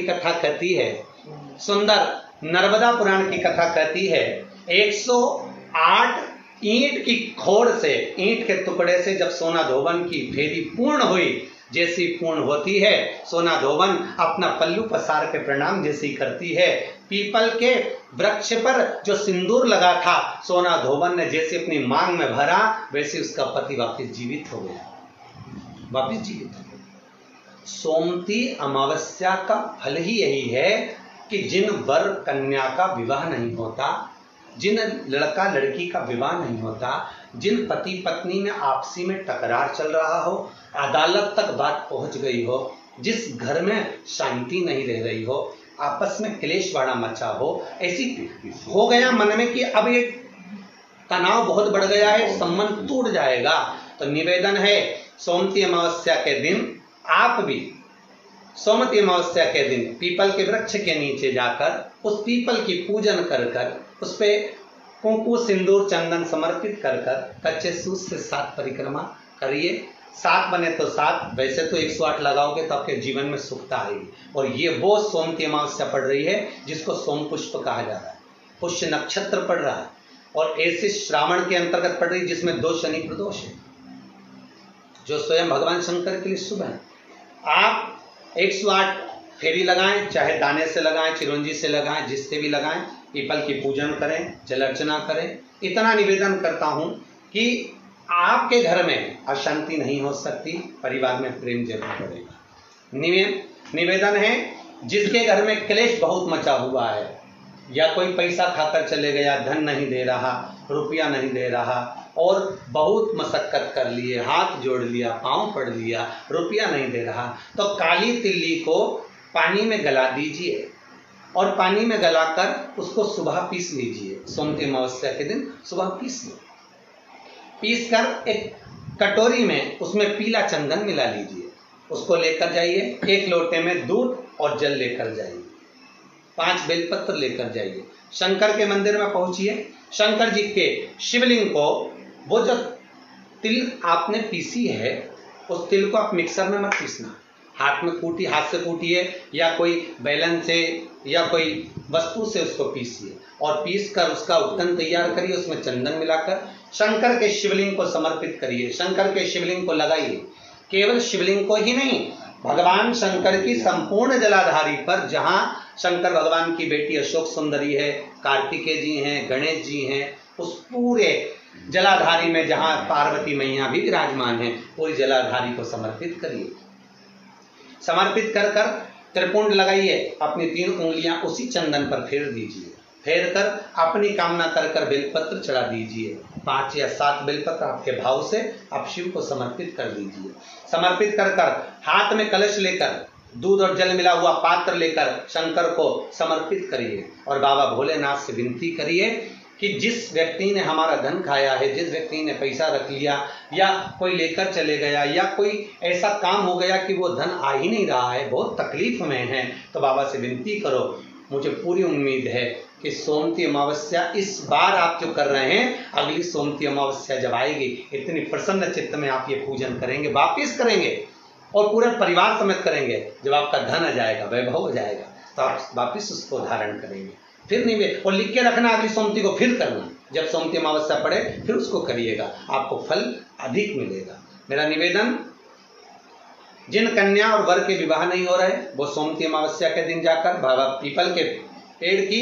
कथा कहती है, सुंदर नर्मदा पुराण की कथा कहती है, 108 ईंट की खोड़ से, ईंट के टुकड़े से जब सोना धोबन की फेरी पूर्ण हुई, जैसी पूर्ण होती है, सोना धोबन अपना पल्लू पसार के प्रणाम जैसी करती है। पीपल के वृक्ष पर जो सिंदूर लगा था, सोना धोबन ने जैसे अपनी मांग में भरा, वैसे उसका पति वापिस जीवित हो गया, वापिस जीवित हो गया। सोमती अमावस्या का फल ही यही है कि जिन वर कन्या का विवाह नहीं होता, जिन लड़का लड़की का विवाह नहीं होता, जिन पति पत्नी में आपसी में टकरार चल रहा हो, अदालत तक बात पहुंच गई हो, जिस घर में शांति नहीं रह रही हो, आपस में क्लेश बड़ा मचा हो, ऐसी हो गया मन में कि अब ये तनाव बहुत बढ़ गया है, संबंध टूट जाएगा, तो निवेदन है सोमती अमावस्या के दिन आप भी सोमती अमावस्या के दिन पीपल के वृक्ष के नीचे जाकर उस पीपल की पूजन कर कर उस पे कुंकु सिंदूर चंदन समर्पित कर कर कच्चे सूत से 7 परिक्रमा करिए। 7 बने तो 7, वैसे तो 108 लगाओगे तो आपके जीवन में सुखता आएगी। और ये वो सोमती अमावस्या पड़ रही है जिसको सोम पुष्प कहा जा रहा है, पुष्य नक्षत्र पड़ रहा है, और ऐसे श्रावण के अंतर्गत पड़ रही जिसमें 2 शनि प्रदोष है, जो स्वयं भगवान शंकर के लिए शुभ है। आप 108 फेरी लगाएं, चाहे दाने से लगाएं, चिरंजी से लगाएं, जिससे भी लगाएं, पीपल की पूजन करें, जल अर्चना करें। इतना निवेदन करता हूं कि आपके घर में अशांति नहीं हो सकती, परिवार में प्रेम जरूर बढ़ेगा। निवेदन है जिसके घर में क्लेश बहुत मचा हुआ है, या कोई पैसा खाकर चले गया, धन नहीं दे रहा, रुपया नहीं दे रहा, और बहुत मशक्कत कर लिए, हाथ जोड़ लिया, पांव पड़ लिया, रुपया नहीं दे रहा, तो काली तिल्ली को पानी में गला दीजिए और पानी में गलाकर उसको सुबह पीस लीजिए। सोमती अमावस्या के दिन सुबह पीस लो, पीस कर एक कटोरी में उसमें पीला चंदन मिला लीजिए, उसको लेकर जाइए। 1 लोटे में दूध और जल लेकर जाइए, 5 बेलपत्र लेकर जाइए, शंकर के मंदिर में पहुंचिए। शंकर जी के शिवलिंग को, वो जो तिल आपने पीसी है, उस तिल को आप मिक्सर में मत पीसना, हाथ से कूटिए, या कोई बेलन से या कोई वस्तु से उसको पीसिए, और पीस कर उसका उत्तन तैयार करिए, उसमें चंदन मिलाकर शंकर के शिवलिंग को समर्पित करिए, शंकर के शिवलिंग को लगाइए। केवल शिवलिंग को ही नहीं, भगवान शंकर की संपूर्ण जलाधारी पर, जहां शंकर भगवान की बेटी अशोक सुंदरी है, कार्तिकेय जी हैं, गणेश जी हैं, उस पूरे जलाधारी में जहां पार्वती मैया भी विराजमान है, पूरी जलाधारी को समर्पित करिए। समर्पित कर कर त्रिपुंड लगाइए, अपनी 3 उंगलियां उसी चंदन पर फेर दीजिए, फेर कर अपनी कामना कर कर बेलपत्र चढ़ा दीजिए। 5 या 7 बेलपत्र आपके भाव से आप शिव को समर्पित कर दीजिए। समर्पित कर कर हाथ में कलश लेकर, दूध और जल मिला हुआ पात्र लेकर शंकर को समर्पित करिए, और बाबा भोलेनाथ से विनती करिए कि जिस व्यक्ति ने हमारा धन खाया है, जिस व्यक्ति ने पैसा रख लिया, या कोई लेकर चले गया, या कोई ऐसा काम हो गया कि वो धन आ ही नहीं रहा है, बहुत तकलीफ में है, तो बाबा से विनती करो। मुझे पूरी उम्मीद है कि सोमती अमावस्या इस बार आप जो कर रहे हैं, अगली सोमती अमावस्या जब आएगी, इतनी प्रसन्न चित्त में आप ये पूजन करेंगे, वापिस करेंगे, और पूरे परिवार समेत करेंगे। जब आपका धन आ जाएगा, वैभव हो जाएगा, तो आप वापिस उसको धारण करेंगे। फिर नहीं, और लिख के रखना, अगली सोमती को फिर करना, जब सोमती अमावस्या पड़े फिर उसको करिएगा, आपको फल अधिक मिलेगा। मेरा निवेदन, जिन कन्या और वर के विवाह नहीं हो रहे, वो सोमती अमावस्या के दिन जाकर बाबा पीपल के पेड़ की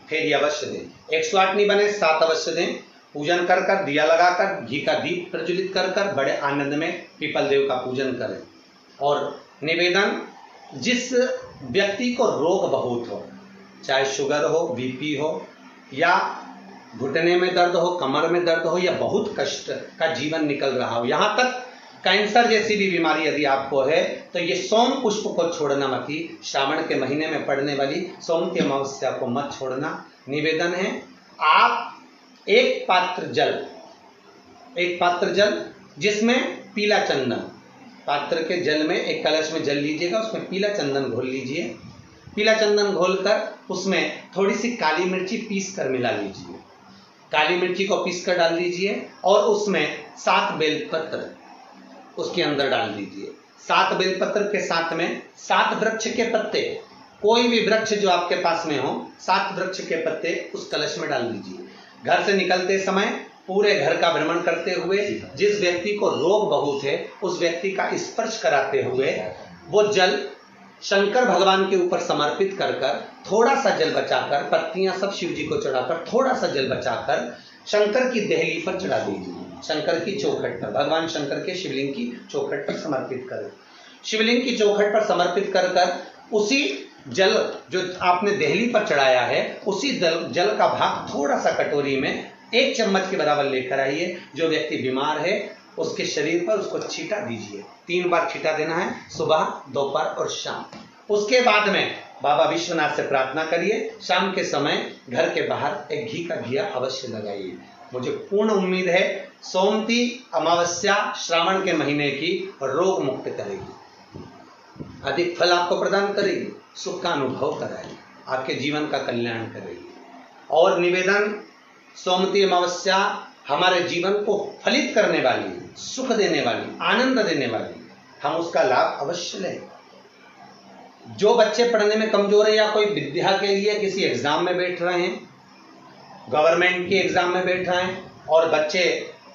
फेरी अवश्य दें। 108 नहीं बने 7 अवश्य दें। पूजन कर कर, दिया लगाकर, घी का दीप प्रज्वलित कर कर बड़े आनंद में पीपल देव का पूजन करें। और निवेदन, जिस व्यक्ति को रोग बहुत हो, चाहे शुगर हो, बीपी हो, या घुटने में दर्द हो, कमर में दर्द हो, या बहुत कष्ट का जीवन निकल रहा हो, यहाँ तक कैंसर जैसी भी बीमारी यदि आपको है, तो ये सोम पुष्प को छोड़ना मत ही। श्रावण के महीने में पड़ने वाली सोमती अमावस्या को मत छोड़ना। निवेदन है, आप एक पात्र जल जिसमें पीला चंदन, पात्र के जल में एक कलश में जल लीजिएगा, उसमें पीला चंदन घोल लीजिए। पीला चंदन घोलकर उसमें थोड़ी सी काली मिर्ची पीस कर मिला लीजिए, काली मिर्ची को पीस कर डाल दीजिए, और उसमें 7 बेलपत्र उसके अंदर डाल दीजिए। 7 बेलपत्र के साथ में 7 वृक्ष के पत्ते कोई भी वृक्ष जो आपके पास में हो, 7 वृक्ष के पत्ते उस कलश में डाल दीजिए। घर से निकलते समय पूरे घर का भ्रमण करते हुए जिस व्यक्ति को रोग बहुत है उस व्यक्ति का स्पर्श कराते हुए वो जल शंकर भगवान के ऊपर समर्पित कर कर, थोड़ा सा जल बचाकर, पत्तियां सब शिव जी को चढ़ाकर, थोड़ा सा जल बचाकर शंकर की देहली पर चढ़ा दीजिए। शंकर की चौखट पर, भगवान शंकर के शिवलिंग की चौखट पर समर्पित करें। शिवलिंग की चौखट पर समर्पित कर कर उसी जल जो आपने देहली पर चढ़ाया है उसी जल का भाग थोड़ा सा कटोरी में 1 चम्मच के बराबर लेकर आइए। जो व्यक्ति बीमार है उसके शरीर पर उसको छींटा दीजिए। 3 बार छींटा देना है, सुबह, दोपहर और शाम। उसके बाद में बाबा विश्वनाथ से प्रार्थना करिए। शाम के समय घर के बाहर एक घी का दिया अवश्य लगाइए। मुझे पूर्ण उम्मीद है सोमती अमावस्या श्रावण के महीने की रोग मुक्त करेगी, अधिक फल आपको प्रदान करेगी, सुख का अनुभव कराएगी, आपके जीवन का कल्याण करेगी। और निवेदन, सोमती अमावस्या हमारे जीवन को फलित करने वाली, सुख देने वाली, आनंद देने वाली, हम उसका लाभ अवश्य लें। जो बच्चे पढ़ने में कमजोर है या कोई विद्या के लिए किसी एग्जाम में बैठ रहे हैं, गवर्नमेंट के एग्जाम में बैठ रहे हैं और बच्चे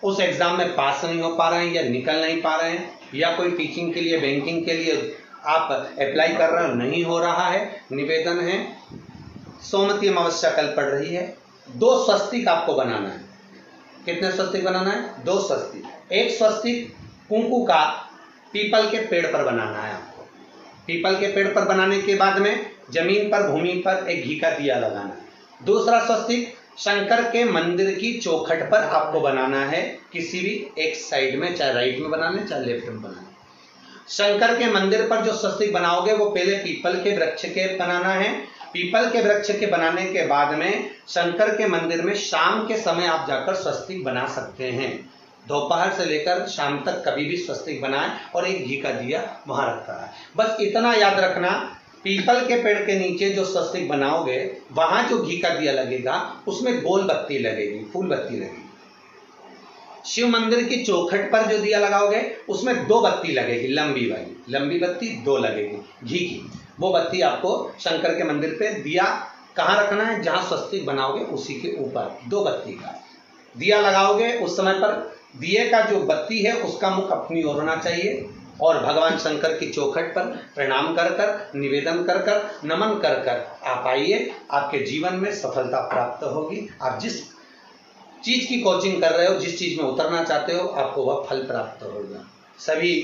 उस एग्जाम में पास नहीं हो पा रहे हैं या निकल नहीं पा रहे हैं, या कोई टीचिंग के लिए, बैंकिंग के लिए आप अप्लाई कर रहे हो, नहीं हो रहा है, निवेदन है सोमती अमावस्या कल पड़ रही है, 2 स्वस्तिक आपको बनाना है। कितने स्वस्तिक बनाना है? 2 स्वस्तिक। एक स्वस्तिक कुंकू का पीपल के पेड़ पर बनाना है आपको। पीपल के पेड़ पर बनाने के बाद में जमीन पर, भूमि पर एक घी का दिया लगाना है। दूसरा स्वस्तिक शंकर के मंदिर की चौखट पर आपको बनाना है, किसी भी एक साइड में, चाहे राइट में बना लें चाहे लेफ्ट में बना लें। शंकर के मंदिर पर जो स्वस्तिक बनाओगे वो पहले पीपल के वृक्ष के बनाना है। पीपल के वृक्ष के बनाने के बाद में शंकर के मंदिर में शाम के समय आप जाकर स्वस्तिक बना सकते हैं। दोपहर से लेकर शाम तक कभी भी स्वस्तिक बनाएं और एक घी का दिया वहां रखा है। बस इतना याद रखना, पीपल के पेड़ के नीचे जो स्वस्तिक बनाओगे वहां जो घी का दिया लगेगा उसमें गोल बत्ती लगेगी, फूल बत्ती लगेगी। शिव मंदिर की चौखट पर जो दिया लगाओगे उसमें 2 बत्ती लगेगी, लंबी वाली, लंबी बत्ती 2 लगेगी घी की। वो बत्ती आपको शंकर के मंदिर पे दिया कहाँ रखना है? जहां स्वस्तिक बनाओगे उसी के ऊपर 2 बत्ती का दिया लगाओगे। उस समय पर दिए का जो बत्ती है उसका मुख अपनी ओर होना चाहिए और भगवान शंकर की चौखट पर प्रणाम कर कर, निवेदन कर कर, नमन कर कर आप आइए। आपके जीवन में सफलता प्राप्त होगी। आप जिस चीज की कोचिंग कर रहे हो, जिस चीज में उतरना चाहते हो, आपको वह फल प्राप्त होगा। सभी